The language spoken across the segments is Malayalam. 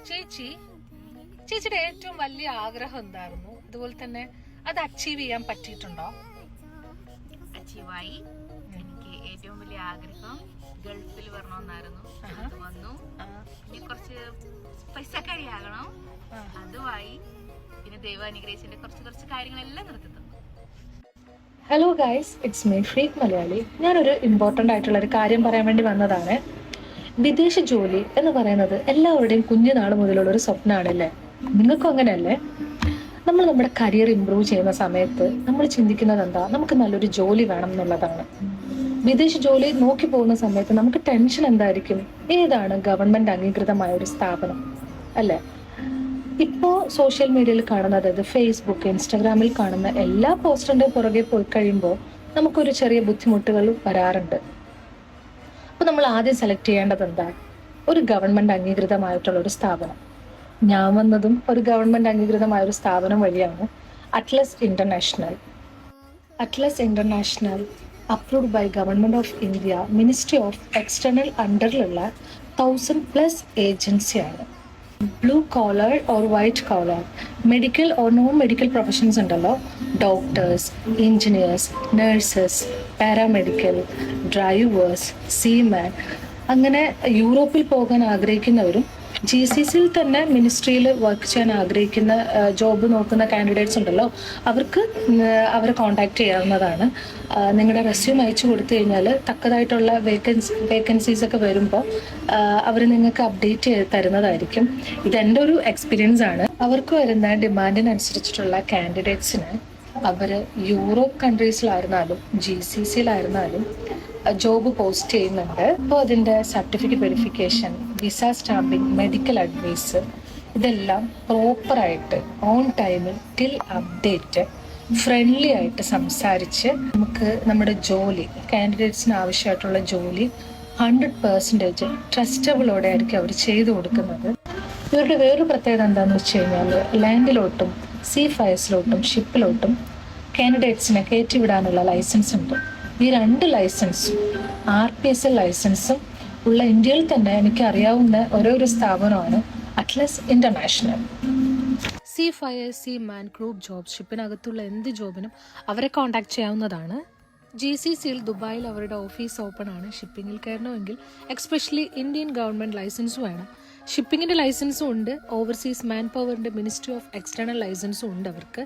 ചേച്ചിയുടെ ഏറ്റവും വലിയ ആഗ്രഹം എന്തായിരുന്നു? അതുപോലെ തന്നെ അത് അച്ചീവ് ചെയ്യാൻ പറ്റിയിട്ടുണ്ടോ? അച്ചീവായി. എനിക്ക് ഏറ്റവും വലിയ ആഗ്രഹം ഗൾഫിൽ വരണമെന്നായിരുന്നു. അത് വന്നു. ഇനി കുറച്ച് പൈസക്കാരിയാകണം, അതുമായി. പിന്നെ ദൈവാനുഗ്രഹിച്ചിന്റെ കുറച്ച് കാര്യങ്ങളെല്ലാം നിർത്തി തന്നു. Hello guys, it's me freak Malayali. ഞാനൊരു ഇമ്പോർട്ടൻ്റ് ആയിട്ടുള്ള ഒരു കാര്യം പറയാൻ വേണ്ടി വന്നതാണ്. വിദേശ ജോലി എന്ന് പറയുന്നത് എല്ലാവരുടെയും കുഞ്ഞുനാൾ മുതലുള്ള ഒരു സ്വപ്നമാണല്ലേ? നിങ്ങൾക്കും അങ്ങനെയല്ലേ? നമ്മൾ നമ്മുടെ കരിയർ ഇംപ്രൂവ് ചെയ്യുന്ന സമയത്ത് നമ്മൾ ചിന്തിക്കുന്നത് എന്താ? നമുക്ക് നല്ലൊരു ജോലി വേണം എന്നുള്ളതാണ്. വിദേശ ജോലി നോക്കി പോകുന്ന സമയത്ത് നമുക്ക് ടെൻഷൻ എന്തായിരിക്കും? ഏതാണ് ഗവൺമെന്റ് അംഗീകൃതമായ ഒരു സ്ഥാപനം, അല്ലേ? ഇപ്പോൾ സോഷ്യൽ മീഡിയയിൽ കാണുന്ന, അതായത് ഫേസ്ബുക്ക്, ഇൻസ്റ്റാഗ്രാമിൽ കാണുന്ന എല്ലാ പോസ്റ്ററിന്റെ പുറകെ പോയി കഴിയുമ്പോൾ നമുക്കൊരു ചെറിയ ബുദ്ധിമുട്ടുകൾ വരാറുണ്ട്. അപ്പൊ നമ്മൾ ആദ്യം സെലക്ട് ചെയ്യേണ്ടത് എന്താ? ഒരു ഗവൺമെന്റ് അംഗീകൃതമായിട്ടുള്ള ഒരു സ്ഥാപനം. ഞാൻ വന്നതും ഒരു ഗവൺമെന്റ് അംഗീകൃതമായ ഒരു സ്ഥാപനം വഴിയാണ്. Atlas International approved by government of India, ministry of external അണ്ടറിലുള്ള 1000+ ഏജൻസിയാണ്. Blue collar or white collar, medical or non medical professions ഉണ്ടല്ലോ. Doctors, engineers, nurses, paramedical, drivers, seaman, അങ്ങനെ യൂറോപ്പിൽ പോകാൻ ആഗ്രഹിക്കുന്നവരും GCCയിൽ തന്നെ മിനിസ്ട്രിയിൽ വർക്ക് ചെയ്യാൻ ആഗ്രഹിക്കുന്ന, ജോബ് നോക്കുന്ന കാൻഡിഡേറ്റ്സ് ഉണ്ടല്ലോ, അവരെ കോൺടാക്ട് ചെയ്യാവുന്നതാണ്. നിങ്ങളുടെ റെസ്യൂം അയച്ചു കൊടുത്തു കഴിഞ്ഞാൽ തക്കതായിട്ടുള്ള വേക്കൻസീസ് ഒക്കെ വരുമ്പോൾ അവർ നിങ്ങൾക്ക് അപ്ഡേറ്റ് ചെയ്ത് തരുന്നതായിരിക്കും. ഇതെൻ്റെ ഒരു എക്സ്പീരിയൻസ് ആണ്. അവർക്ക് വരുന്ന ഡിമാൻഡിനനുസരിച്ചിട്ടുള്ള കാൻഡിഡേറ്റ്സിന് അവർ യൂറോപ്പ് കൺട്രീസിലായിരുന്നാലും GCCയിലായിരുന്നാലും ജോബ് പോസ്റ്റ് ചെയ്യുന്നുണ്ട്. അപ്പോൾ അതിൻ്റെ certificate verification, visa stamping, medical advice, ഇതെല്ലാം പ്രോപ്പറായിട്ട് ഓൺ ടൈമിൽ ടിൽ അപ്ഡേറ്റ് ഫ്രണ്ട്ലി ആയിട്ട് സംസാരിച്ച് നമുക്ക് നമ്മുടെ ജോലി, കാൻഡിഡേറ്റ്സിന് ആവശ്യമായിട്ടുള്ള ജോലി 100% ട്രസ്റ്റബിളോടെ ആയിരിക്കും അവർ ചെയ്തു കൊടുക്കുന്നത്. ഇവരുടെ വേറൊരു പ്രത്യേകത എന്താണെന്ന് വെച്ച് കഴിഞ്ഞാൽ, ലാൻഡിലോട്ടും സീ ഫയർസിലോട്ടും ഷിപ്പിലോട്ടും കാൻഡിഡേറ്റ്സിനെ കയറ്റിവിടാനുള്ള ലൈസൻസ് ഉണ്ട്. ഈ 2 ലൈസൻസും RPSL ലൈസൻസും ഉള്ള ഇന്ത്യയിൽ തന്നെ എനിക്ക് അറിയാവുന്ന ഒരു സ്ഥാപനമാണ് Atlas International. Seafarer, seaman, group jobs, ഷിപ്പിനകത്തുള്ള എന്ത് ജോബിനും അവരെ കോൺടാക്ട് ചെയ്യാവുന്നതാണ്. GCCയിൽ ദുബായിൽ അവരുടെ ഓഫീസ് ഓപ്പൺ ആണ്. ഷിപ്പിങ്ങിൽ കയറണമെങ്കിൽ എക്സ്പെഷ്യലി ഇന്ത്യൻ ഗവൺമെന്റ് ലൈസൻസ് വേണം. ഷിപ്പിങ്ങിന്റെ ലൈസൻസും ഉണ്ട്. ഓവർസീസ് മാൻ പവറിന്റെ മിനിസ്ട്രി ഓഫ് എക്സ്റ്റേണൽ ലൈസൻസും ഉണ്ട് അവർക്ക്.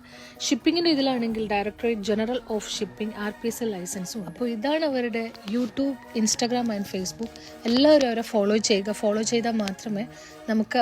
ഷിപ്പിങ്ങിന്റെ ഇതിലാണെങ്കിൽ directorate general of shipping RPSL ലൈസൻസും ഉണ്ട്. അപ്പോൾ ഇതാണ് അവരുടെ യൂട്യൂബ്, ഇൻസ്റ്റാഗ്രാം ആൻഡ് ഫേസ്ബുക്ക്. എല്ലാവരും അവരെ ഫോളോ ചെയ്യുക. ഫോളോ ചെയ്താൽ മാത്രമേ നമുക്ക്